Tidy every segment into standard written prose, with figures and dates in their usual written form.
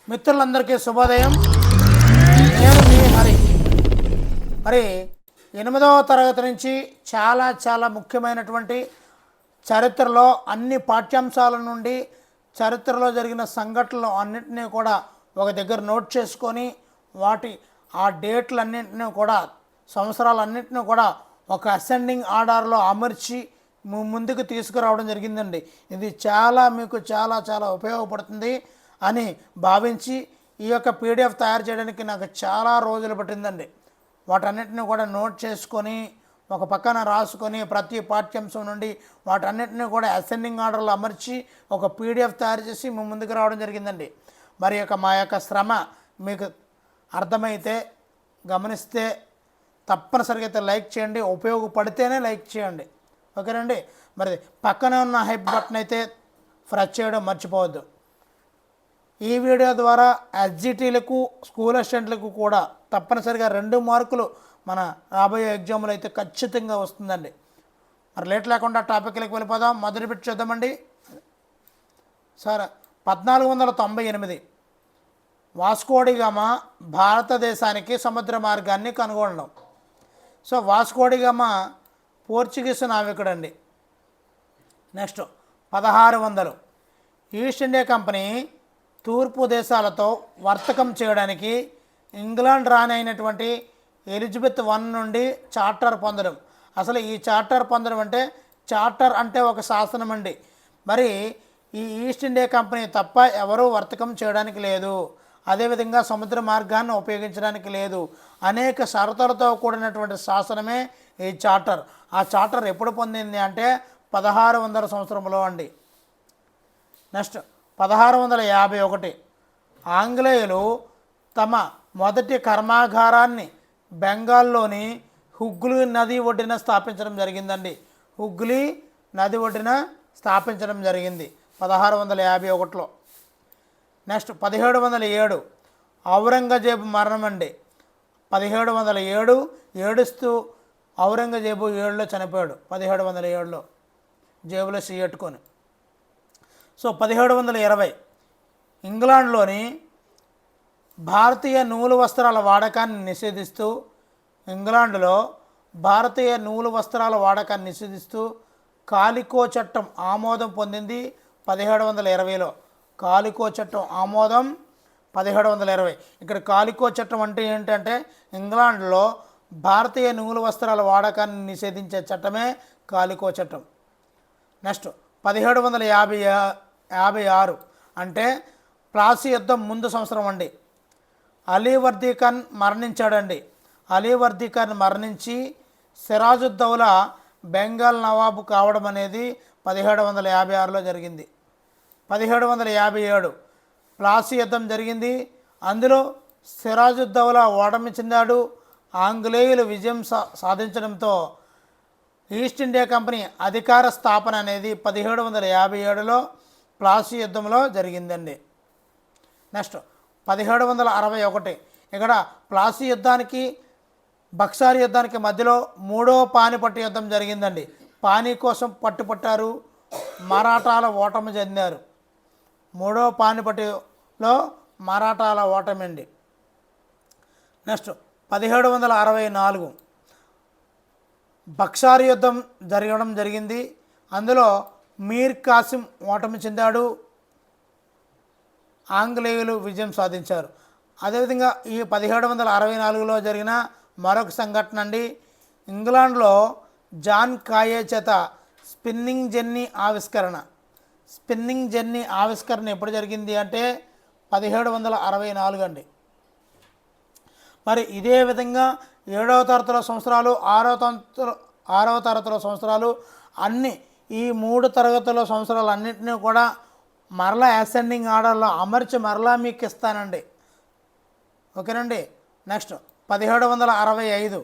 మిత్రులందరికీ శుభోదయం. నేను మీ హరి. మరి 8వ తరగతి నుంచి చాలా ముఖ్యమైనటువంటి చరిత్రలో అన్ని పాఠ్యాంశాల నుండి చరిత్రలో జరిగిన సంఘటనలు అన్నింటినీ కూడా ఒక దగ్గర నోట్ చేసుకొని ఆ డేట్లన్నింటినీ కూడా సంవత్సరాలన్నింటినీ కూడా ఒక అసెండింగ్ ఆర్డర్లో అమర్చి ముందుకు తీసుకురావడం జరిగిందండి. ఇది మీకు చాలా ఉపయోగపడుతుంది అని భావించి ఈ యొక్క పీడిఎఫ్ తయారు చేయడానికి నాకు చాలా రోజులు పట్టిందండి. వాటన్నిటిని కూడా నోట్ చేసుకొని ఒక పక్కన రాసుకొని ప్రతి పాఠ్యాంశం నుండి వాటన్నిటిని కూడా అసెండింగ్ ఆర్డర్లో అమర్చి ఒక పీడిఎఫ్ తయారు చేసి ముందుకు రావడం జరిగిందండి. మరి మా యొక్క శ్రమ మీకు అర్థమైతే గమనిస్తే తప్పనిసరిగా అయితే లైక్ చేయండి. ఉపయోగపడితేనే లైక్ చేయండి, ఓకేనండి. మరి పక్కనే ఉన్న హైప్ బటన్ అయితే ప్రెస్ చేయడం మర్చిపోవద్దు. ఈ వీడియో ద్వారా ఎస్జిటీలకు స్కూల్ అసిస్టెంట్లకు కూడా తప్పనిసరిగా 2 మార్కులు మన రాబోయే ఎగ్జామ్లో అయితే ఖచ్చితంగా వస్తుందండి. మరి లేట్ లేకుండా టాపిక్లకు వెళ్ళిపోదాం. మొదటి పెట్టి చూద్దామండి. సార్ 1498 వాస్కోడిగామా భారతదేశానికి సముద్ర మార్గాన్ని కనుగొనడం. సో వాస్కోడిగామా పోర్చుగీస్ నావికుడండి. నెక్స్ట్ 1600 ఈస్ట్ ఇండియా కంపెనీ తూర్పు దేశాలతో వర్తకం చేయడానికి ఇంగ్లాండ్ రాణి అయినటువంటి ఎలిజబెత్ I నుండి చార్టర్ పొందడం. అసలు ఈ చార్టర్ పొందడం అంటే చార్టర్ అంటే ఒక శాసనం అండి. మరి ఈ ఈస్ట్ ఇండియా కంపెనీ తప్ప ఎవరూ వర్తకం చేయడానికి లేదు, అదేవిధంగా సముద్ర మార్గాన్ని ఉపయోగించడానికి లేదు, అనేక షరతులతో కూడినటువంటి శాసనమే ఈ చార్టర్. ఆ చార్టర్ ఎప్పుడు పొందింది అంటే 1600 సంవత్సరంలో అండి. నెక్స్ట్ 1651 ఆంగ్లేయులు తమ మొదటి కర్మాగారాన్ని బెంగాల్లోని హుగ్లీ నది ఒడ్డున స్థాపించడం జరిగిందండి. హుగ్లీ నది ఒడ్డున స్థాపించడం జరిగింది 1651లో. నెక్స్ట్ 1707 ఔరంగజేబు మరణం అండి. 1707 ఏడుస్తూ ఔరంగజేబు 7లో చనిపోయాడు. 1707లో జేబులో ఎట్టుకొని. సో 1720 ఇంగ్లాండ్లోని భారతీయ నూలు వస్త్రాల వాడకాన్ని నిషేధిస్తూ కాలికో చట్టం ఆమోదం పొందింది 1720లో. కాలికో చట్టం ఆమోదం 1720. ఇక్కడ కాలికో చట్టం అంటే ఏంటంటే ఇంగ్లాండ్లో భారతీయ నూలు వస్త్రాల వాడకాన్ని నిషేధించే చట్టమే కాలికో చట్టం. నెక్స్ట్ 1756 అంటే ప్లాసీ యుద్ధం ముందు సంవత్సరం అండి. అలీవర్దీ ఖాన్ మరణించాడండి. అలీవర్దీ ఖాన్ మరణించి సిరాజుద్దౌలా బెంగాల్ నవాబు కావడం అనేది 1756లో జరిగింది. 1757 ప్లాసీ యుద్ధం జరిగింది. అందులో సిరాజుద్దౌలా ఓటమి చెందాడు. ఆంగ్లేయులు విజయం సాధించడంతో ఈస్ట్ ఇండియా కంపెనీ అధికార స్థాపన అనేది 1757లో ప్లాసీ యుద్ధంలో జరిగిందండి. నెక్స్ట్ 1761 ఇక్కడ ప్లాసీ యుద్ధానికి బక్సార్ యుద్ధానికి మధ్యలో 3వ పానిపట్టు యుద్ధం జరిగిందండి. పానీ కోసం పట్టుపట్టారు, మరాఠాల ఓటమి చెందారు. 3వ పానిపట్టులో మరాఠాల ఓటమి అండి. నెక్స్ట్ 1764 బక్సార్ యుద్ధం జరగడం జరిగింది. అందులో మీర్ కాసిం ఓటమి చెందాడు, ఆంగ్లేయులు విజయం సాధించారు. అదేవిధంగా ఈ 1764లో జరిగిన మరొక సంఘటన అండి. ఇంగ్లాండ్లో జాన్ కాయే చేత స్పిన్నింగ్ జెన్నీ ఆవిష్కరణ ఎప్పుడు జరిగింది అంటే 1764 అండి. మరి ఇదే విధంగా 7వ తరగతిలో సంవత్సరాలు, 6వ తరగతిలో సంవత్సరాలు అన్నీ ఈ 3 తరగతుల సంవత్సరాలు అన్నింటినీ కూడా మరలా అసెండింగ్ ఆర్డర్లో అమర్చి మరలా మీకు ఇస్తానండి, ఓకేనండి. నెక్స్ట్ 1765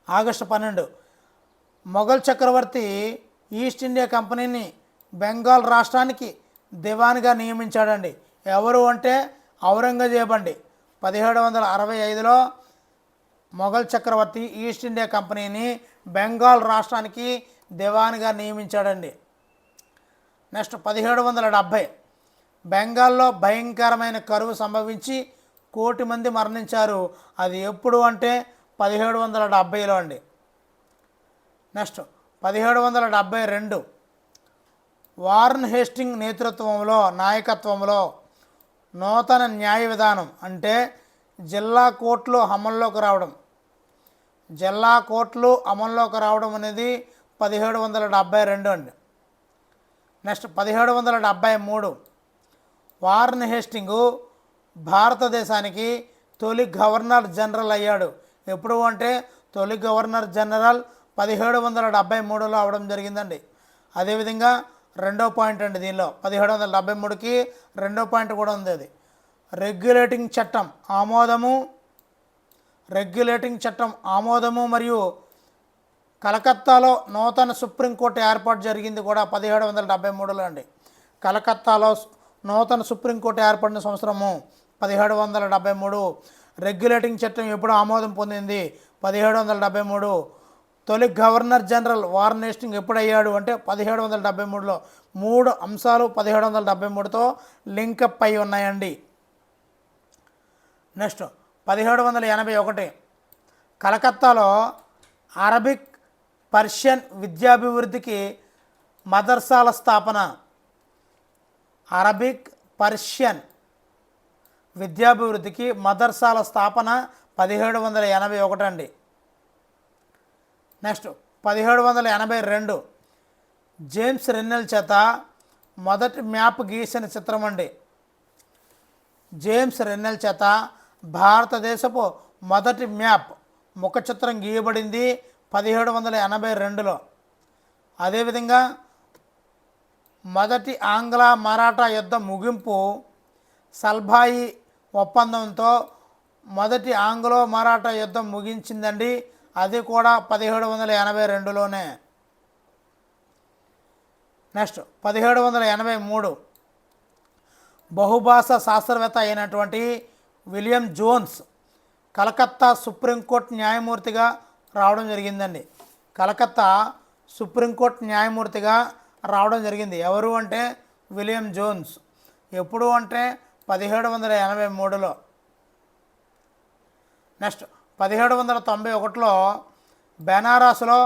ఆగస్టు 12 మొఘల్ చక్రవర్తి ఈస్ట్ ఇండియా కంపెనీని బెంగాల్ రాష్ట్రానికి దివాన్గా నియమించాడండి. ఎవరు అంటే ఔరంగజేబ్ అండి. 1765లో మొఘల్ చక్రవర్తి ఈస్ట్ ఇండియా కంపెనీని బెంగాల్ రాష్ట్రానికి దివాన్గా నియమించాడండి. నెక్స్ట్ 1770 బెంగాల్లో భయంకరమైన కరువు సంభవించి 1,00,00,000 మంది మరణించారు. అది ఎప్పుడు అంటే 1770లో అండి. నెక్స్ట్ 1772 వారన్ హేస్టింగ్ నాయకత్వంలో నూతన న్యాయ విధానం అంటే జిల్లా కోర్టులు అమల్లోకి రావడం అనేది 1772 అండి. నెక్స్ట్ 1773 వారన్ హేస్టింగ్ భారతదేశానికి తొలి గవర్నర్ జనరల్ అయ్యాడు. ఎప్పుడు అంటే తొలి గవర్నర్ జనరల్ 1773లో అవడం జరిగిందండి. అదేవిధంగా రెండో పాయింట్ అండి, దీనిలో 1773కి రెండో పాయింట్ కూడా ఉంది. అది రెగ్యులేటింగ్ చట్టం ఆమోదము మరియు కలకత్తాలో నూతన సుప్రీంకోర్టు ఏర్పాటు జరిగింది కూడా 1773లో అండి. కలకత్తాలో నూతన సుప్రీంకోర్టు ఏర్పడిన సంవత్సరము 1773. రెగ్యులేటింగ్ చట్టం ఎప్పుడు ఆమోదం పొందింది? 1773. తొలి గవర్నర్ జనరల్ వారన్ హేస్టింగ్ ఎప్పుడయ్యాడు అంటే 1773లో. 3 అంశాలు 1773తో లింకప్ అయి ఉన్నాయండి. నెక్స్ట్ 1781 కలకత్తాలో అరబిక్ పర్షియన్ విద్యాభివృద్ధికి మదర్సాల స్థాపన. అరబిక్ పర్షియన్ విద్యాభివృద్ధికి మదర్సాల స్థాపన 1781 అండి. నెక్స్ట్ 1782 జేమ్స్ రెన్నెల్ చేత మొదటి మ్యాప్ గీసిన చిత్రం అండి. జేమ్స్ రెన్నెల్ చేత భారతదేశపు మొదటి మ్యాప్ ముఖ చిత్రం గీయబడింది 1782లో. అదేవిధంగా మొదటి ఆంగ్ల మరాఠా యుద్ధ ముగింపు సల్భాయి ఒప్పందంతో మొదటి ఆంగ్లో మరాఠా యుద్ధం ముగించిందండి. అది కూడా 1782లోనే. నెక్స్ట్ 1783 బహుభాషా శాస్త్రవేత్త అయినటువంటి విలియం జోన్స్ కలకత్తా సుప్రీంకోర్టు న్యాయమూర్తిగా రావడం జరిగిందండి. కలకత్తా సుప్రీంకోర్టు న్యాయమూర్తిగా రావడం జరిగింది. ఎవరు అంటే విలియం జోన్స్. ఎప్పుడు అంటే 1783లో. నెక్స్ట్ 1791లో బెనారస్లో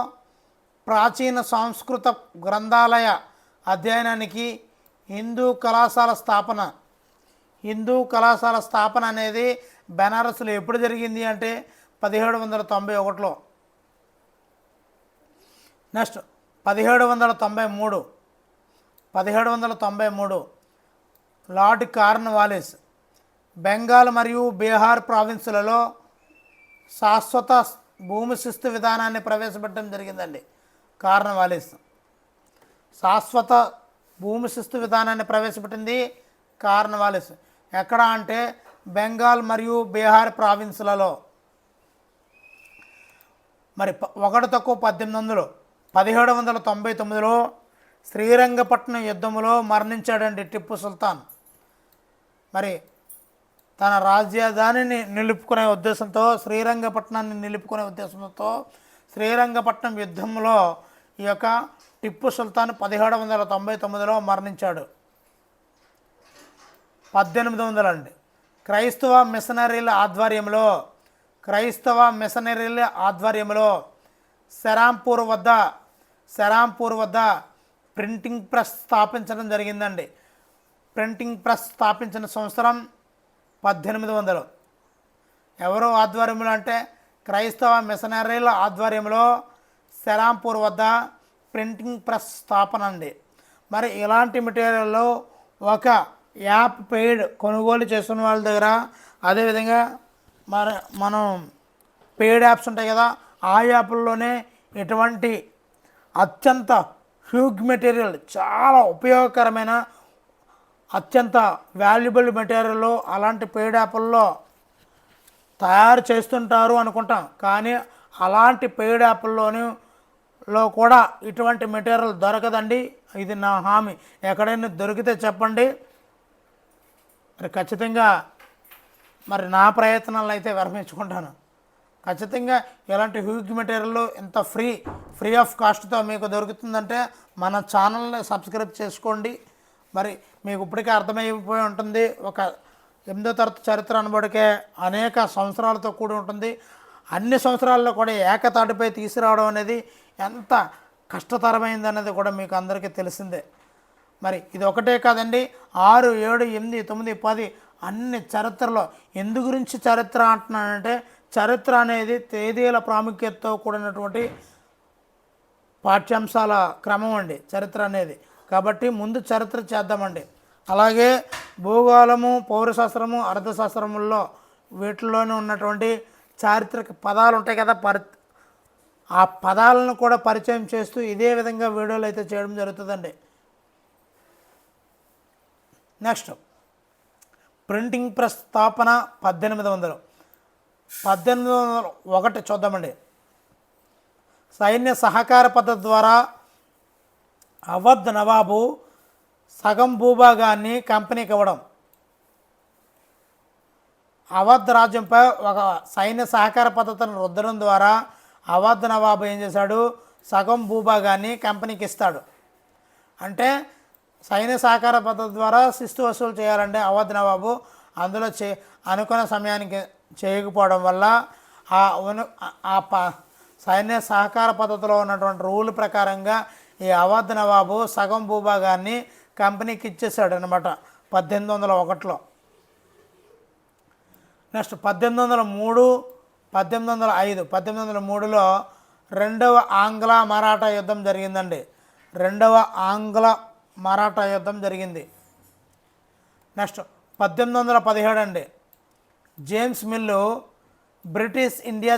ప్రాచీన సంస్కృత గ్రంథాలయ అధ్యయనానికి హిందూ కళాశాల స్థాపన అనేది బెనారస్లో ఎప్పుడు జరిగింది అంటే 1791లో. నెక్స్ట్ 1793 లార్డ్ కార్న్వాలిస్ బెంగాల్ మరియు బీహార్ ప్రావిన్సులలో శాశ్వత భూమి శిస్తు విధానాన్ని ప్రవేశపెట్టడం జరిగిందండి. కార్న్వాలిస్ శాశ్వత భూమి శిస్తు విధానాన్ని ప్రవేశపెట్టింది కార్న్వాలిస్. ఎక్కడ అంటే బెంగాల్ మరియు బీహార్ ప్రావిన్సులలో. మరి 1-18 1799లో శ్రీరంగపట్నం యుద్ధంలో మరణించాడండి టిప్పు సుల్తాన్. మరి తన రాజధానిని నిలుపుకునే ఉద్దేశంతో శ్రీరంగపట్నాన్ని నిలుపుకునే ఉద్దేశంతో శ్రీరంగపట్నం యుద్ధంలో ఈ యొక్క టిప్పు సుల్తాన్ 1799లో మరణించాడు. 1800 అండి క్రైస్తవ మిషనరీల ఆధ్వర్యంలో సెరాంపూర్ వద్ద ప్రింటింగ్ ప్రెస్ స్థాపించడం జరిగిందండి. ప్రింటింగ్ ప్రెస్ స్థాపించిన సంవత్సరం 1800. ఎవరో ఆధ్వర్యంలో అంటే క్రైస్తవ మిషనరీల ఆధ్వర్యంలో సెరాంపూర్ వద్ద ప్రింటింగ్ ప్రెస్ స్థాపన అండి. మరి ఇలాంటి మెటీరియల్లో ఒక యాప్ పెయిడ్ కొనుగోలు చేస్తున్న వాళ్ళ దగ్గర, అదేవిధంగా మనం పెయిడ్ యాప్స్ ఉంటాయి కదా, ఆ యాప్ల్లోనే ఇటువంటి అత్యంత హ్యూజ్ మెటీరియల్, చాలా ఉపయోగకరమైన అత్యంత వాల్యుబుల్ మెటీరియల్ అలాంటి పెయిడ్ యాప్ల్లో తయారు చేస్తుంటారు అనుకుంటాం. కానీ అలాంటి పెయిడ్ యాప్ల్లో కూడా ఇటువంటి మెటీరియల్ దొరకదండి. ఇది నా హామీ. ఎక్కడైనా దొరికితే చెప్పండి. మరి ఖచ్చితంగా మరి నా ప్రయత్నాలను అయితే విరమించుకుంటాను. ఖచ్చితంగా ఇలాంటి హ్యూజ్ మెటీరియల్ ఇంత ఫ్రీ ఆఫ్ కాస్ట్తో మీకు దొరుకుతుందంటే మన ఛానల్ని సబ్స్క్రైబ్ చేసుకోండి. మరి మీకు ఇప్పటికే అర్థమైపోయి ఉంటుంది. ఒక 8వ తరగతి చరిత్ర అనబడికే అనేక సంవత్సరాలతో కూడి ఉంటుంది. అన్ని సంవత్సరాల్లో కూడా ఏకతాటిపై తీసుకురావడం అనేది ఎంత కష్టతరమైంది అనేది కూడా మీకు అందరికీ తెలిసిందే. మరి ఇది ఒకటే కాదండి, 6, 7, 8, 9, 10 అన్ని చరిత్రలో ఎందు గురించి చరిత్ర అంటున్నానంటే, చరిత్ర అనేది తేదీల ప్రాముఖ్యతతో కూడినటువంటి పాఠ్యాంశాల క్రమం అండి చరిత్ర అనేది. కాబట్టి ముందు చరిత్ర చేద్దామండి. అలాగే భూగోళము, పౌరశాస్త్రము, అర్థశాస్త్రముల్లో వీటిల్లోనే ఉన్నటువంటి చారిత్రక పదాలు ఉంటాయి కదా, ఆ పదాలను కూడా పరిచయం చేస్తూ ఇదే విధంగా వీడియోలు అయితే చేయడం జరుగుతుందండి. నెక్స్ట్, ప్రింటింగ్ ప్రెస్ స్థాపన 1801 చూద్దామండి. సైన్య సహకార పద్ధతి ద్వారా అవధ్ నవాబు సగం భూభాగాన్ని కంపెనీకి ఇవ్వడం. అవధ్ రాజ్యంపై ఒక సైన్య సహకార పద్ధతిని రుద్దడం ద్వారా అవధ్ నవాబు ఏం చేశాడు, సగం భూభాగాన్ని కంపెనీకి ఇస్తాడు. అంటే సైన్య సహకార పద్ధతి ద్వారా శిస్తు వసూలు చేయాలంటే అవధ్ నవాబు అందులో అనుకున్న సమయానికి చేయకపోవడం వల్ల సైన్య సహకార పద్ధతిలో ఉన్నటువంటి రూల్ ప్రకారంగా ఈ అవధ్ నవాబు సగం భూభాగాన్ని కంపెనీకి ఇచ్చేసాడు అనమాట 1801లో. నెక్స్ట్ 1803, 1805. 1803లో రెండవ ఆంగ్ల మరాఠా యుద్ధం జరిగిందండి. రెండవ ఆంగ్ల మరాఠా యుద్ధం జరిగింది. నెక్స్ట్ 1817 అండి, జేమ్స్ మిల్లు బ్రిటిష్ ఇండియా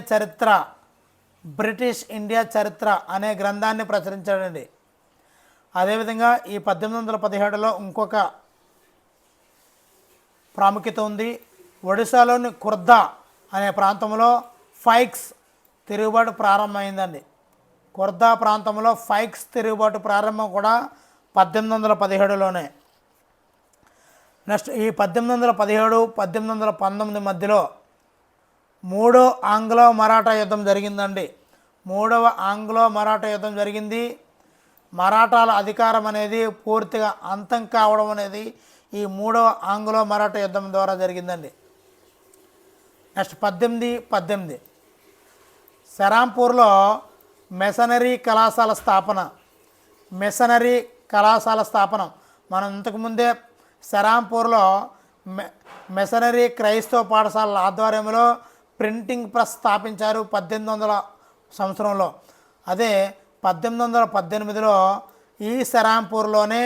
చరిత్ర అనే గ్రంథాన్ని ప్రచురించాడండి. అదేవిధంగా ఈ 1817లో ఇంకొక ప్రాముఖ్యత ఉంది. ఒడిశాలోని ఖుర్దా అనే ప్రాంతంలో ఫైక్స్ తిరుగుబాటు ప్రారంభమైందండి. ఖుర్దా ప్రాంతంలో ఫైక్స్ తిరుగుబాటు ప్రారంభం కూడా 1817లోనే. నెక్స్ట్ ఈ 1817, 1819 మధ్యలో మూడో ఆంగ్లో మరాఠా యుద్ధం జరిగిందండి. మూడవ ఆంగ్లో మరాఠా యుద్ధం జరిగింది. మరాఠాల అధికారం అనేది పూర్తిగా అంతం కావడం అనేది ఈ మూడవ ఆంగ్లో మరాఠా యుద్ధం ద్వారా జరిగిందండి. నెక్స్ట్ 1818 సెరాంపూర్లో మెసనరీ కళాశాల స్థాపన. మనం ఇంతకుముందే సెరాంపూర్లో మెసనరీ క్రైస్తవ పాఠశాలల ఆధ్వర్యంలో ప్రింటింగ్ ప్రెస్ స్థాపించారు 1800 సంవత్సరంలో. అదే 1818లో ఈ సెరాంపూర్లోనే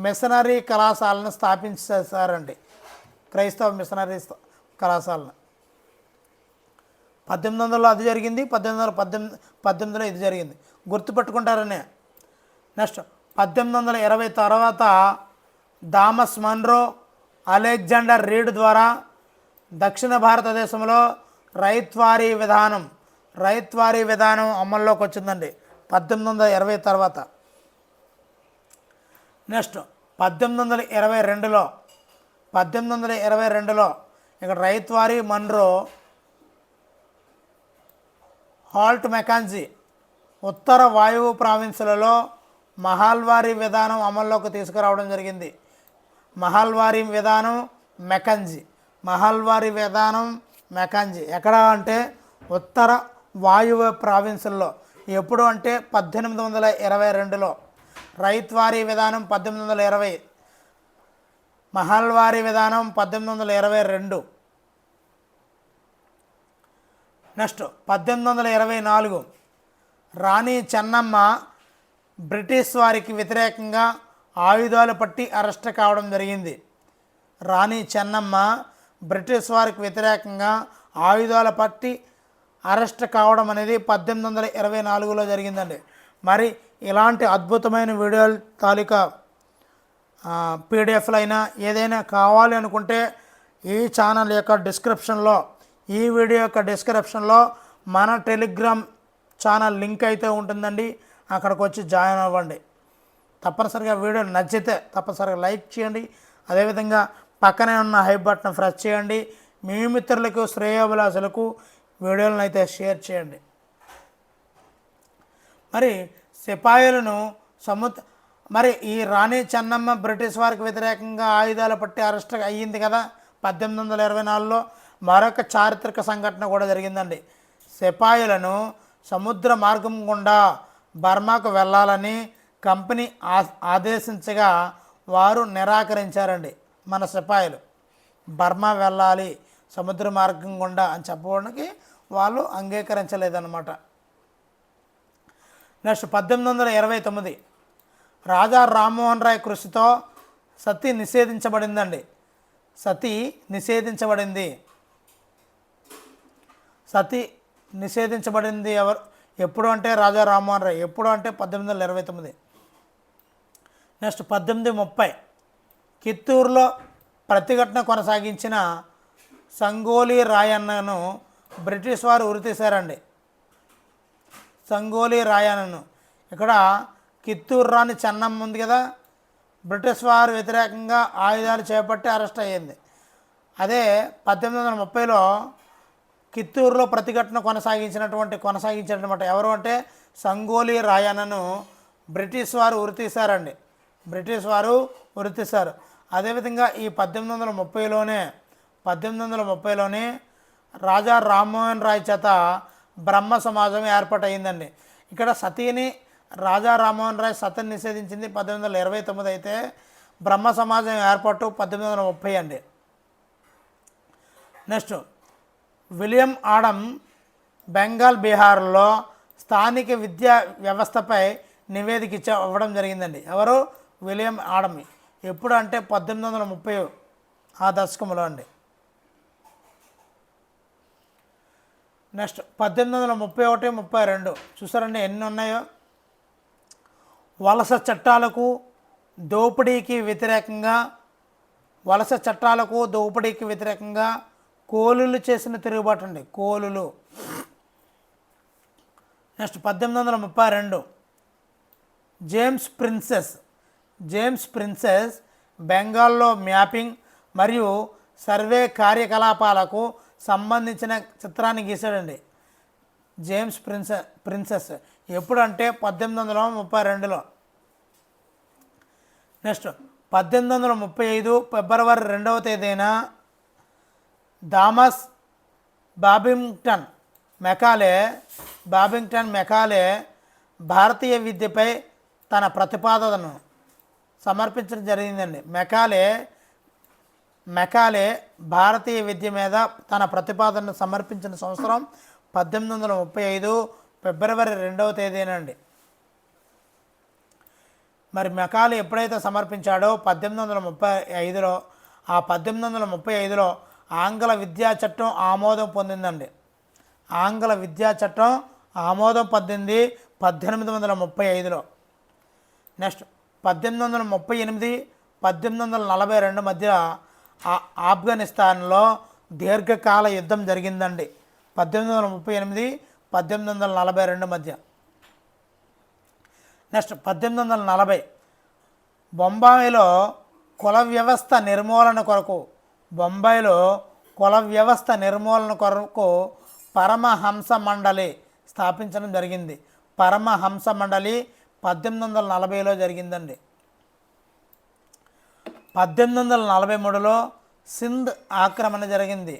మిషనరీ కళాశాలను స్థాపించేశారండి, క్రైస్తవ మిషనరీ కళాశాలను. 1800లో అది జరిగింది, 1818లో ఇది జరిగింది, గుర్తుపెట్టుకుంటారనే. నెక్స్ట్ 1820 తర్వాత థామస్ మన్రో, అలెగ్జాండర్ రీడ్ ద్వారా దక్షిణ భారతదేశంలో రైత్వారీ విధానం అమల్లోకి వచ్చిందండి 1820 తర్వాత. నెక్స్ట్ 1822లో ఇక్కడ రైత్వారీ మన్రో, హాల్ట్ మెకాంజీ ఉత్తర వాయువు ప్రావిన్సులలో మహల్వారీ విధానం అమల్లోకి తీసుకురావడం జరిగింది. మహల్వారీ విధానం మెకాంజీ ఎక్కడ అంటే ఉత్తర వాయువ్య ప్రావిన్సుల్లో. ఎప్పుడు అంటే 1822లో. రైత్వారీ విధానం 1820, మహల్వారీ విధానం 1822. నెక్స్ట్ 1824 రాణి చెన్నమ్మ బ్రిటిష్ వారికి వ్యతిరేకంగా ఆయుధాలు పట్టి అరెస్ట్ కావడం జరిగింది. రాణి చెన్నమ్మ బ్రిటిష్ వారికి వ్యతిరేకంగా ఆయుధాలు పట్టి అరెస్ట్ కావడం అనేది 1824లో జరిగిందండి. మరి ఇలాంటి అద్భుతమైన వీడియోల తాలూకా పీడిఎఫ్లు అయినా ఏదైనా కావాలి అనుకుంటే ఈ ఛానల్ యొక్క డిస్క్రిప్షన్లో, ఈ వీడియో యొక్క డిస్క్రిప్షన్లో మన టెలిగ్రామ్ ఛానల్ లింక్ అయితే ఉంటుందండి. అక్కడికి వచ్చి జాయిన్ అవ్వండి. తప్పనిసరిగా వీడియో నచ్చితే తప్పనిసరిగా లైక్ చేయండి. అదేవిధంగా పక్కనే ఉన్న హై బటన్ ప్రెస్ చేయండి. మీ మిత్రులకు, శ్రేయోభిలాషులకు వీడియోలను అయితే షేర్ చేయండి. మరి సిపాయిలను మరి ఈ రాణి చెన్నమ్మ బ్రిటిష్ వారికి వ్యతిరేకంగా ఆయుధాలు పట్టి అరెస్ట్ అయ్యింది కదా 1824లో. మరొక చారిత్రక సంఘటన కూడా జరిగిందండి. సిపాయిలను సముద్ర మార్గం గుండా బర్మాకు వెళ్ళాలని కంపెనీ ఆదేశించగా వారు నిరాకరించారండి. మన సిపాయిలు బర్మా వెళ్ళాలి సముద్ర మార్గం గుండా అని చెప్పడానికి వాళ్ళు అంగీకరించలేదన్నమాట. నెక్స్ట్ 1829 రాజా రామ్మోహన్ రాయ్ కృషితో సతీ నిషేధించబడిందండి. సతీ నిషేధించబడింది. సతీ నిషేధించబడింది ఎప్పుడు అంటే రాజా రామ్మోహన్ రాయ్. ఎప్పుడు అంటే 1829. నెక్స్ట్ 1830 కిత్తూరులో ప్రతిఘటన కొనసాగించిన సంగోలీ రాయన్నను బ్రిటిష్ వారు ఉరితీశారండి. సంగోలీ రాయన్నను ఇక్కడ కిత్తూరు రాణి చెన్నమ్మ ఉంది కదా, బ్రిటిష్ వారు వ్యతిరేకంగా ఆయుధాలు చేపట్టి అరెస్ట్ అయ్యింది. అదే 1830లో కిత్తూరులో ప్రతిఘటన కొనసాగించినటువంటి ఎవరు అంటే సంగోలీ రాయన్నను బ్రిటిష్ వారు ఉరితీశారండి. బ్రిటిష్ వారు ఉరితీశారు. అదేవిధంగా ఈ 1830లోనే రాజా రామ్మోహన్ రాయ్ చేత బ్రహ్మ సమాజం ఏర్పాటయిందండి. ఇక్కడ సతీని రాజా రామ్మోహన్ రాయ్ సతీని నిషేధించింది 1829 అయితే బ్రహ్మ సమాజం ఏర్పాటు 1830 అండి. నెక్స్ట్ విలియం ఆడమ్ బెంగాల్ బీహార్లో స్థానిక విద్యా వ్యవస్థపై నివేదిక ఇవ్వడం జరిగిందండి. ఎవరు? William Adam. ఎప్పుడు అంటే 1830 ఆ దశకంలో అండి. నెక్స్ట్ 1831, 32 చూసారండి ఎన్ని ఉన్నాయో. వలస చట్టాలకు దోపిడీకి వ్యతిరేకంగా కోలులు చేసిన తిరుగుబాటు అండి. కోలులు. నెక్స్ట్ 1832 జేమ్స్ ప్రిన్సెస్ బెంగాల్లో మ్యాపింగ్ మరియు సర్వే కార్యకలాపాలకు సంబంధించిన చిత్రాన్ని గీశాడండి. జేమ్స్ ప్రిన్సెస్ ఎప్పుడు అంటే 1832లో. నెక్స్ట్ 1835 ఫిబ్రవరి 2వ తేదీన థామస్ బాబింగ్టన్ మెకాలే భారతీయ విద్యపై తన ప్రతిపాదనను సమర్పించడం జరిగిందండి. మెకాలే భారతీయ విద్య మీద తన ప్రతిపాదనను సమర్పించిన సంవత్సరం 1835 ఫిబ్రవరి 2వ తేదీనండి. మరి మెకాలే ఎప్పుడైతే సమర్పించాడో 1835లో, ఆ 1835లో ఆంగ్ల విద్యా చట్టం ఆమోదం పొందిందండి. ఆంగ్ల విద్యా చట్టం ఆమోదం పొందింది 1835లో. నెక్స్ట్ 1838, 1842 మధ్య ఆఫ్ఘనిస్తాన్లో దీర్ఘకాల యుద్ధం జరిగిందండి. 1838, 1842 మధ్య. నెక్స్ట్ 1840 బొంబాయిలో కుల వ్యవస్థ నిర్మూలన కొరకు పరమహంస మండలి స్థాపించడం జరిగింది. పరమహంస మండలి 1840లో జరిగిందండి. 1843లో సింధ్ ఆక్రమణ జరిగింది.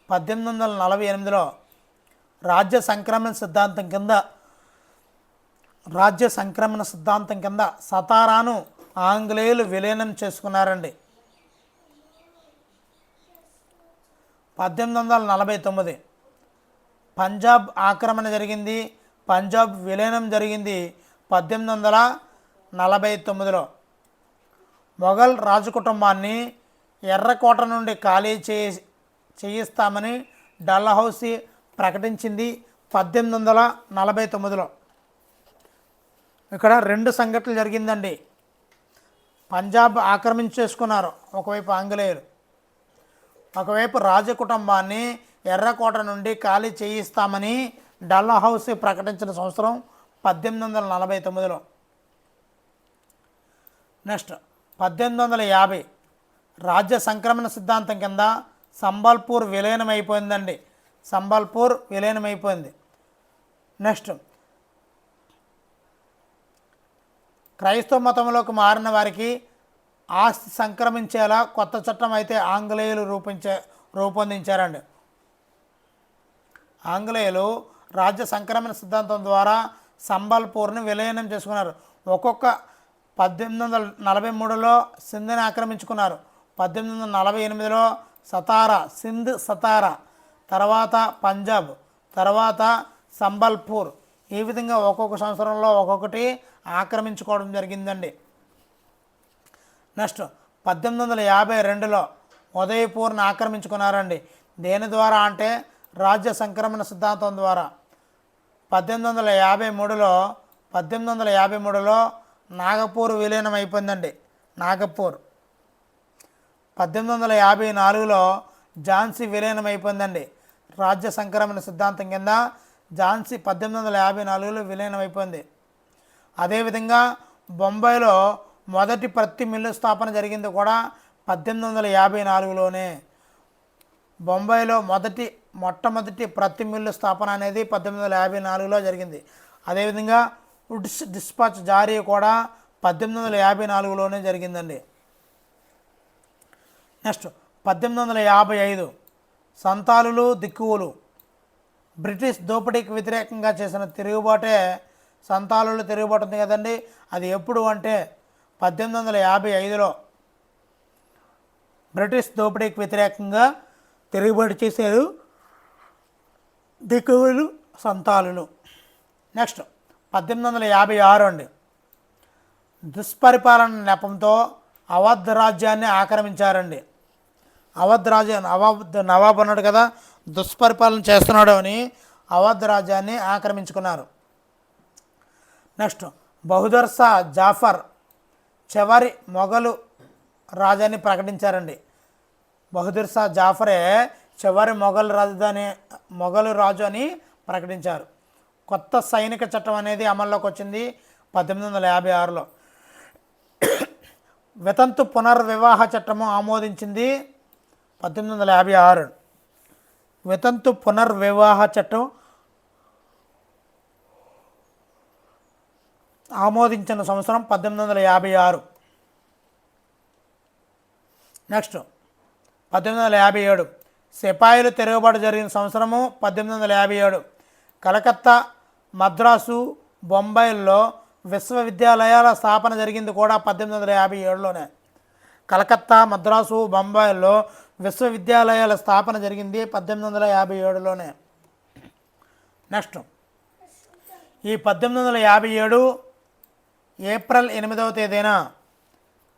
1848లో రాజ్య సంక్రమణ సిద్ధాంతం కింద సతారాను ఆంగ్లేయులు విలీనం చేసుకున్నారండి. 1849 పంజాబ్ ఆక్రమణ జరిగింది. పంజాబ్ విలీనం జరిగింది 1849లో. మొఘల్ రాజకుటుంబాన్ని ఎర్రకోట నుండి ఖాళీ చేయిస్తామని డల్హౌసీ ప్రకటించింది 1849లో. ఇక్కడ 2 సంఘటనలు జరిగిందండి. పంజాబ్ ఆక్రమించేసుకున్నారు ఒకవైపు ఆంగ్లేయులు, ఒకవైపు రాజకుటుంబాన్ని ఎర్రకోట నుండి ఖాళీ చేయిస్తామని డల్హౌసీ ప్రకటించిన సంవత్సరం 1849లో. నెక్స్ట్ 1850 రాజ్య సంక్రమణ సిద్ధాంతం కింద సంబల్పూర్ విలీనమైపోయిందండి. నెక్స్ట్, క్రైస్తవ మతంలోకి మారిన వారికి ఆస్తి సంక్రమించేలా కొత్త చట్టం అయితే ఆంగ్లేయులు రూపొందించారండి. ఆంగ్లేయులు రాజ్య సంక్రమణ సిద్ధాంతం ద్వారా సంబల్పూర్ని విలీనం చేసుకున్నారు. ఒక్కొక్క 1843లో సింధ్ని ఆక్రమించుకున్నారు, 1848లో సతారా, సింధ్ సతారా, తర్వాత పంజాబ్, తర్వాత సంబల్పూర్, ఈ విధంగా ఒక్కొక్క సంవత్సరంలో ఒక్కొక్కటి ఆక్రమించుకోవడం జరిగిందండి. నెక్స్ట్ 1852లో ఉదయపూర్ని ఆక్రమించుకున్నారండి. దేని ద్వారా అంటే రాజ్య సంక్రమణ సిద్ధాంతం ద్వారా. 1853లో నాగపూర్ విలీనం అయిపోయిందండి. నాగపూర్. 1854లో ఝాన్సీ విలీనం అయిపోయిందండి. రాజ్య సంక్రమణ సిద్ధాంతం కింద ఝాన్సీ 1854లో విలీనం అయిపోయింది. అదేవిధంగా బొంబాయిలో మొదటి ప్రతి మిల్లు స్థాపన జరిగింది కూడా 1854లోనే. బొంబాయిలో మొట్టమొదటి ప్రతి మిల్లు స్థాపన అనేది 1854లో జరిగింది. అదేవిధంగా వుడ్స్ డిస్పాచ్ జారీ కూడా 1854లోనే జరిగిందండి. నెక్స్ట్ 1855 సంతాలులు దిక్కువులు బ్రిటిష్ దోపిడీకి వ్యతిరేకంగా చేసిన తిరుగుబాటే సంతాలులు తిరుగుబాటు ఉంది కదండి. అది ఎప్పుడు అంటే 1855లో బ్రిటిష్ దోపిడీకి వ్యతిరేకంగా తిరుగుబాటు చేశారు దిక్కువులు, సంతాలులు. నెక్స్ట్ 1856 అండి, దుష్పరిపాలన నెపంతో అవధ్ రాజ్యాన్ని ఆక్రమించారండి. అవధ్ నవాబ్ అన్నాడు కదా, దుష్పరిపాలన చేస్తున్నాడు అని అవధ్ రాజ్యాన్ని ఆక్రమించుకున్నారు. నెక్స్ట్ బహదూర్ షా జాఫర్ చివరి మొఘలు రాజాని ప్రకటించారండి. బహదూర్ షా జాఫరే చివరి మొఘలు రాజు అని ప్రకటించారు. కొత్త సైనిక చట్టం అనేది అమల్లోకి వచ్చింది 1856లో. వితంతు పునర్వివాహ చట్టము ఆమోదించింది 1856. వితంతు పునర్వివాహ చట్టం ఆమోదించిన సంవత్సరం 1856. నెక్స్ట్ 1857 సిపాయిలు తిరుగుబాటు జరిగిన సంవత్సరము 1857. కలకత్తా, మద్రాసు, బొంబాయిల్లో విశ్వవిద్యాలయాల స్థాపన జరిగింది కూడా 1857లోనే. కలకత్తా, మద్రాసు, బొంబాయిల్లో విశ్వవిద్యాలయాల స్థాపన జరిగింది 1857లోనే. నెక్స్ట్ ఈ 1857 ఏప్రిల్ 8వ తేదీన,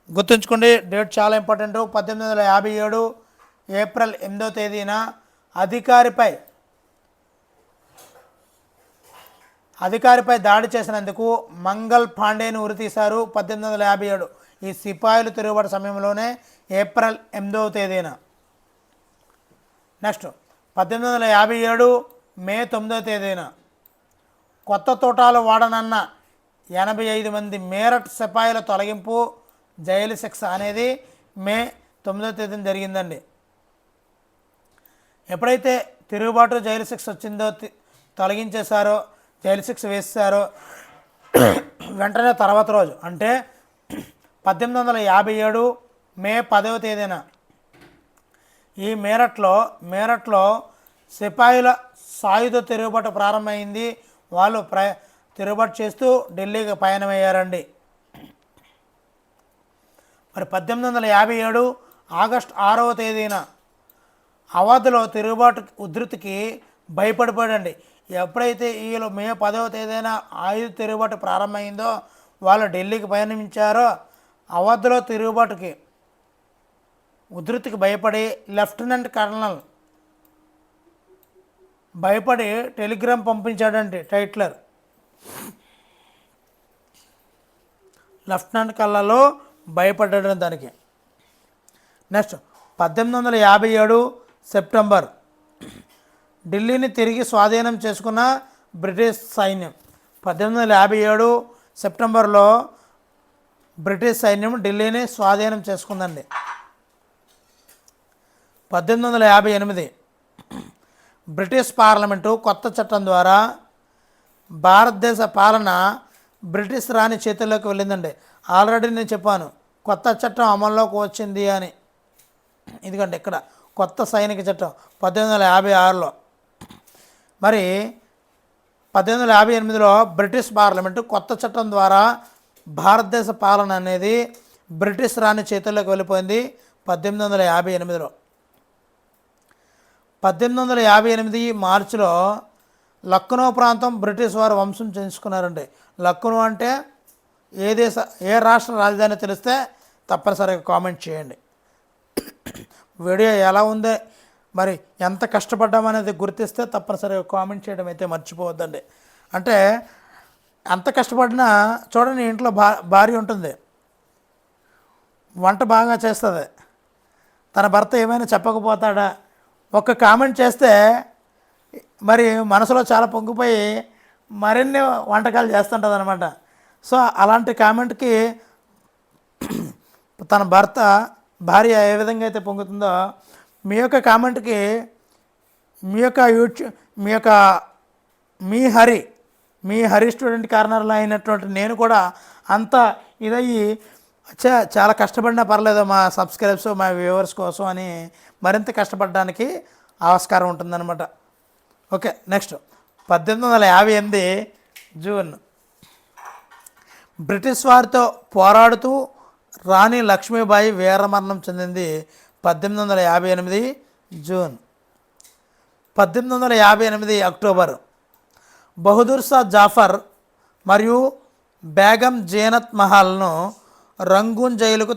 గుర్తుంచుకోండి డేట్ చాలా ఇంపార్టెంట్, 1857 ఏప్రిల్ 8వ తేదీన అధికారిపై దాడి చేసినందుకు మంగల్ పాండేని ఉరితీశారు 1857. ఈ సిపాయిలు తిరుగుబాటు సమయంలోనే ఏప్రిల్ 8వ తేదీన. నెక్స్ట్ 1857 మే 9వ తేదీన కొత్త తోటాలు వాడనన్న 85 మంది మేరట్ సిపాయిల తొలగింపు, జైలు శిక్ష అనేది మే 9వ తేదీన జరిగిందండి. ఎప్పుడైతే తిరుగుబాటు జైలు శిక్ష వచ్చిందో, తొలగించేశారో, జైలు శిక్ష వేశారో, వెంటనే తర్వాత రోజు అంటే 1857 మే 10వ తేదీన ఈ మేరట్లో సిపాయిల సాయుధ తిరుగుబాటు ప్రారంభమైంది. వాళ్ళు తిరుగుబాటు చేస్తూ ఢిల్లీకి పయనమయ్యారండి. మరి 1857 ఆగస్టు 6వ తేదీన అవధ్లో తిరుగుబాటు ఉధృతికి భయపడిపోయాడండి. ఎప్పుడైతే వీళ్ళు మే 10వ తేదీన ఆయుధ తిరుగుబాటు ప్రారంభమైందో వాళ్ళు ఢిల్లీకి పయనించారో, అవధ్లో తిరుగుబాటుకి ఉధృతికి భయపడి లెఫ్టినెంట్ కర్నల్ భయపడి టెలిగ్రామ్ పంపించాడండి టైట్లర్. లెఫ్టినెంట్ కర్నల్ భయపడ్డాడు దానికి. నెక్స్ట్ 1857 సెప్టెంబర్ ఢిల్లీని తిరిగి స్వాధీనం చేసుకున్న బ్రిటిష్ సైన్యం. 1857 సెప్టెంబర్లో బ్రిటిష్ సైన్యం ఢిల్లీని స్వాధీనం చేసుకుందండి. 1858 బ్రిటిష్ పార్లమెంటు కొత్త చట్టం ద్వారా భారతదేశ పాలన బ్రిటిష్ రాణి చేతుల్లోకి వెళ్ళిందండి. ఆల్రెడీ నేను చెప్పాను కొత్త చట్టం అమల్లోకి వచ్చింది అని. ఎందుకంటే ఇక్కడ కొత్త సైనిక చట్టం 1856లో, మరి 1858లో బ్రిటిష్ పార్లమెంటు కొత్త చట్టం ద్వారా భారతదేశ పాలన అనేది బ్రిటిష్ రాణి చేతుల్లోకి వెళ్ళిపోయింది 1858లో. 1858 మార్చిలో లక్నో ప్రాంతం బ్రిటిష్ వారు వంశం చేయించుకున్నారండి. లక్నో అంటే ఏ రాష్ట్ర రాజధాని తెలిస్తే తప్పనిసరిగా కామెంట్ చేయండి. వీడియో ఎలా ఉందో మరి ఎంత కష్టపడ్డామనేది గుర్తిస్తే తప్పనిసరిగా కామెంట్ చేయడం అయితే మర్చిపోవద్దండి. అంటే ఎంత కష్టపడినా చూడండి, ఇంట్లో భార్య ఉంటుంది, వంట బాగా చేస్తుంది, తన భర్త ఏమైనా చెప్పకపోతాడా, ఒక్క కామెంట్ చేస్తే మరి మనసులో చాలా పొంగిపోయి మరిన్ని వంటకాలు చేస్తుంటుంది అనమాట. సో అలాంటి కామెంట్కి తన భార్య ఏ విధంగా అయితే పొంగుతుందో, మీ యొక్క కామెంట్కి మీ హరి స్టూడెంట్ కార్నర్లో అయినటువంటి నేను కూడా అంత ఇదయ్యి చాలా కష్టపడినా పర్లేదు మా సబ్స్క్రైబర్స్ మా వ్యూవర్స్ కోసం అని మరింత కష్టపడడానికి ఆస్కారం ఉంటుందన్నమాట. ఓకే, నెక్స్ట్ 1858 జూన్ బ్రిటిష్ వారితో పోరాడుతూ రాణి లక్ష్మీబాయి వీరమరణం చెందింది 1858 జూన్. 1858 అక్టోబర్ బహదూర్ షా జాఫర్ మరియు బేగం జీనత్ మహల్ను రంగూన్ జైలుకు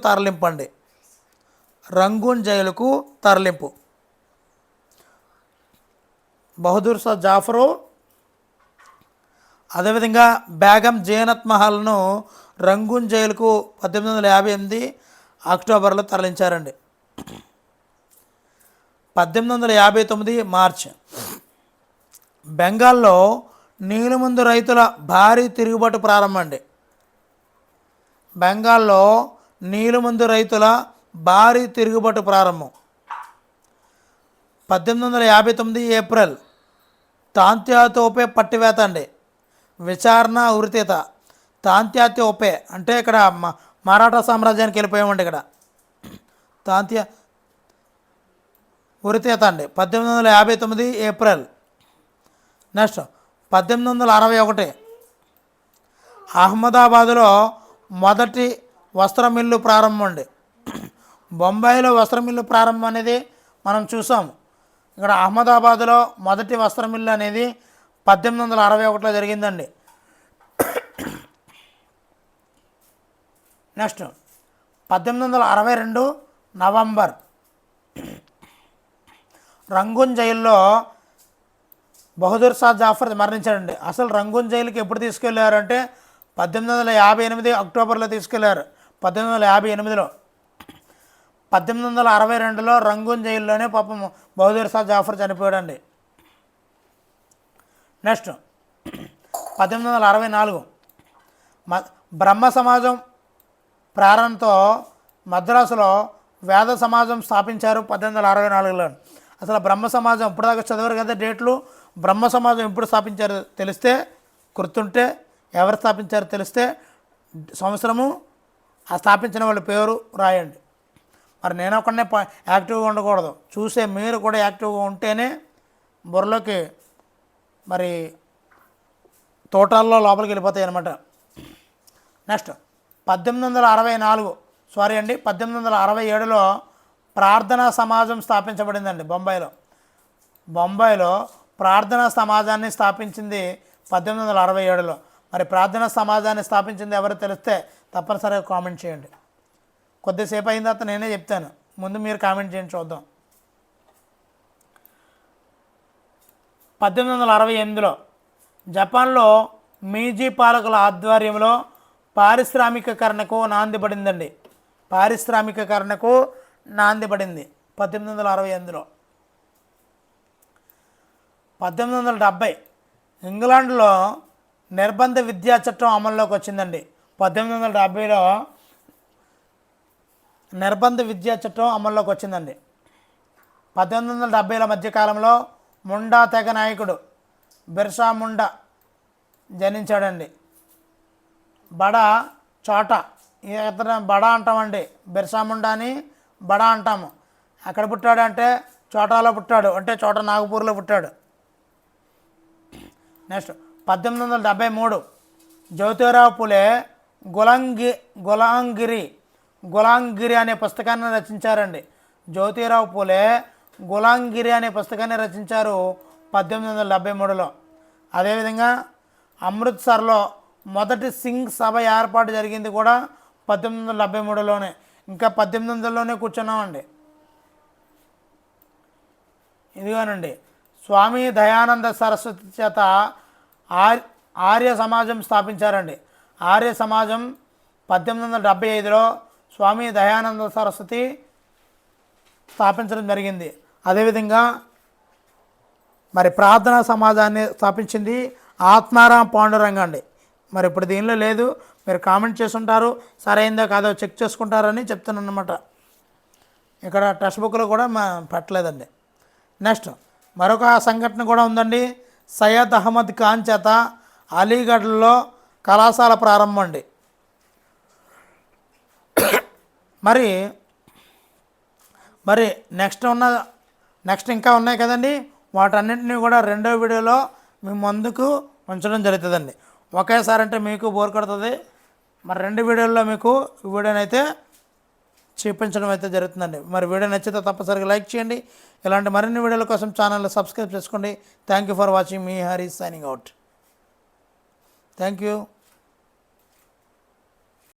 తరలింపు. బహదూర్ షా జాఫరు అదేవిధంగా బేగం జీనత్ మహల్ను రంగూన్ జైలుకు 1858 అక్టోబర్లో తరలించారండి. 1859 మార్చ్ బెంగాల్లో నీలిమందు రైతుల భారీ తిరుగుబాటు ప్రారంభం అండి. బెంగాల్లో నీలిమందు రైతుల భారీ తిరుగుబాటు ప్రారంభం. 1859 ఏప్రిల్ తాంత్యా తోపే పట్టివేత అండి. విచారణ ఉరితీత. తాంత్యా తోపే అంటే ఇక్కడ మరాఠా సామ్రాజ్యానికి వెళ్ళిపోయామండి. ఇక్కడ తాంత్యా ఉరితీత అండి 1859 ఏప్రిల్. నెక్స్ట్ 1861 అహ్మదాబాదులో మొదటి వస్త్ర మిల్లు ప్రారంభం అండి. బొంబాయిలో వస్త్ర మిల్లు ప్రారంభం అనేది మనం చూసాం. ఇక్కడ అహ్మదాబాదులో మొదటి వస్త్ర మిల్లు అనేది 1861లో జరిగిందండి. నెక్స్ట్ 1862 నవంబర్ రంగూన్ జైల్లో బహదూర్ షా జాఫర్ మరణించాడండి. అసలు రంగూన్ జైలుకి ఎప్పుడు తీసుకెళ్లారంటే 1858 అక్టోబర్లో తీసుకెళ్లారు. 1858లో 1862లో రంగూన్ జైల్లోనే పాపం బహదూర్ షా జాఫర్ చనిపోయాడండి. నెక్స్ట్ 1864 బ్రహ్మ సమాజం ప్రారంభంతో మద్రాసులో వేద సమాజం స్థాపించారు 1864లో. అసలు బ్రహ్మ సమాజం ఇప్పటిదాకా చదివారు కదా డేట్లు. బ్రహ్మ సమాజం ఎప్పుడు స్థాపించారో తెలిస్తే, గుర్తుంటే ఎవరు స్థాపించారో తెలిస్తే సంవత్సరము ఆ స్థాపించిన వాళ్ళ పేరు రాయండి. మరి నేను ఒకనే యాక్టివ్గా ఉండకూడదు, చూసే మీరు కూడా యాక్టివ్గా ఉంటేనే బుర్రలోకి మరి తోటల్లో లోపలికి వెళ్ళిపోతాయి అన్నమాట. నెక్స్ట్ 1867లో ప్రార్థనా సమాజం స్థాపించబడిందండి బొంబాయిలో ప్రార్థనా సమాజాన్ని స్థాపించింది 1867లో. మరి ప్రార్థనా సమాజాన్ని స్థాపించింది ఎవరు తెలిస్తే తప్పనిసరిగా కామెంట్ చేయండి. కొద్దిసేపు అయిన తర్వాత నేనే చెప్తాను, ముందు మీరు కామెంట్ చేయండి చూద్దాం. 1868లో జపాన్లో మీజీ పాలకుల ఆధ్వర్యంలో పారిశ్రామికీకరణకు నాంది పడిందండి. 1868లో. 1870 ఇంగ్లాండ్లో నిర్బంధ విద్యా చట్టం అమల్లోకి వచ్చిందండి. 1870లో నిర్బంధ విద్యా చట్టం అమల్లోకి వచ్చిందండి. 1870ల మధ్యకాలంలో ముండా తెగ నాయకుడు బిర్సా ముండా జనించాడండి. బడా చోట, ఇతను బడా అంటామండి, బిర్సా ముండా అని బడా అంటాము. ఎక్కడ పుట్టాడు అంటే చోటాలో పుట్టాడు, అంటే చోట నాగపూర్లో పుట్టాడు. నెక్స్ట్ 1873 జ్యోతిరావు పులే గులాంగిరి అనే పుస్తకాన్ని రచించారండి. జ్యోతిరావు పులే గులాంగిరి అనే పుస్తకాన్ని రచించారు 1873లో. అదేవిధంగా అమృత్సర్లో మొదటి సింగ్ సభ ఏర్పాటు జరిగింది కూడా 1873లోనే. ఇంకా 1800లోనే కూర్చున్నామండి. ఇదిగోనండి, స్వామి దయానంద సరస్వతి చేత ఆర్య సమాజం స్థాపించారండి. ఆర్య సమాజం 1875లో స్వామి దయానంద సరస్వతి స్థాపించడం జరిగింది. అదేవిధంగా మరి ప్రార్థనా సమాజాన్ని స్థాపించింది ఆత్మారాం పాండురంగ అండి. మరి ఇప్పుడు దీనిలో లేదు, మీరు కామెంట్ చేసుంటారు, సరైందో కాదో చెక్ చేసుకుంటారని చెప్తున్నాను అన్నమాట. ఇక్కడ టెక్స్ట్ బుక్లో కూడా పెట్టలేదండి. నెక్స్ట్ మరొక సంఘటన కూడా ఉందండి. సయ్యద్ అహ్మద్ ఖాన్ చేత అలీగఢ్లో కళాశాల ప్రారంభం అండి. మరి నెక్స్ట్ ఇంకా ఉన్నాయి కదండి, వాటన్నింటినీ కూడా రెండో వీడియోలో మీ ముందుకు ఉంచడం జరుగుతుందండి. ఒకేసారి అంటే మీకు బోర్ కొడుతుంది. మరి రెండు వీడియోల్లో మీకు ఈ వీడియోని అయితే చూపించడం అయితే జరుగుతుందండి. మరి వీడియో నచ్చితే తప్పనిసరిగా లైక్ చేయండి. ఇలాంటి మరిన్ని వీడియోల కోసం ఛానల్ని సబ్స్క్రైబ్ చేసుకోండి. Thank you for watching. Me Hari signing out. Thank you.